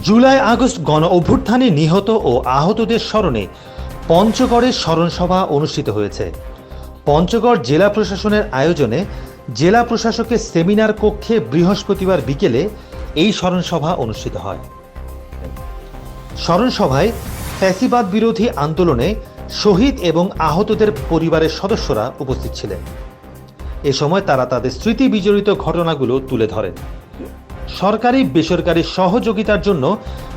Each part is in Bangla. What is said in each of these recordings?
জুলাই আগস্ট গণ অভ্যুত্থানে নিহত ও আহতদের স্মরণে পঞ্চগড়ের স্মরণসভা অনুষ্ঠিত হয়েছে। পঞ্চগড় জেলা প্রশাসনের আয়োজনে জেলা প্রশাসকের সেমিনার কক্ষে বৃহস্পতিবার বিকেলে এই স্মরণসভা অনুষ্ঠিত হয়। স্মরণসভায় ফ্যাসিবাদ বিরোধী আন্দোলনে শহীদ এবং আহতদের পরিবারের সদস্যরা উপস্থিত ছিলেন। এ সময় তারা তাদের স্মৃতি বিজড়িত ঘটনাগুলো তুলে ধরেন। সরকারি বেসরকারি সহযোগিতার জন্য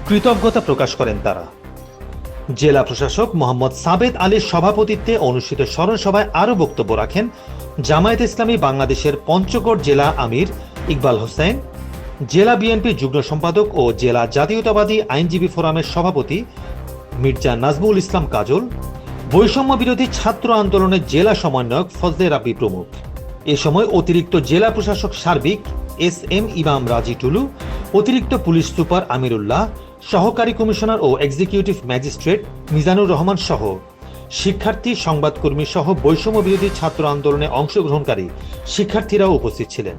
কৃতজ্ঞতা প্রকাশ করেন তারা। জেলা প্রশাসক মোহাম্মদ সাবেদ আলীর সভাপতিত্বে অনুষ্ঠিত স্মরণসভায় আরও বক্তব্য রাখেন জামায়াত ইসলামী বাংলাদেশের পঞ্চগড় জেলা আমির ইকবাল হোসেন, জেলা বিএনপি যুগ্ম সম্পাদক ও জেলা জাতীয়তাবাদী আইনজীবী ফোরামের সভাপতি মির্জা নাজমুল ইসলাম কাজল, বৈষম্য বিরোধী ছাত্র আন্দোলনের জেলা সমন্বয়ক ফজলে রাব্বি প্রমুখ। এ সময় অতিরিক্ত জেলা প্রশাসক সার্বিক এস.এম. ইমাম রাজি টুলু, অতিরিক্ত পুলিশ সুপার আমিরুল্লাহ, সহকারী কমিশনার ও এক্সিকিউটিভ ম্যাজিস্ট্রেট মিজানুর রহমান সহ শিক্ষার্থী, সংবাদকর্মী সহ বৈষম্য বিরোধী ছাত্র আন্দোলনে অংশগ্রহণকারী শিক্ষার্থীরাও উপস্থিত ছিলেন।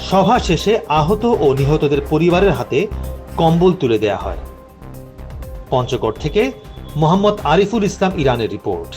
সভা শেষে আহত ও নিহতদের পরিবারের হাতে কম্বল তুলে দেয়া হয়। পঞ্চগড় থেকে মোহাম্মদ আরিফুল ইসলাম ইরানের রিপোর্ট।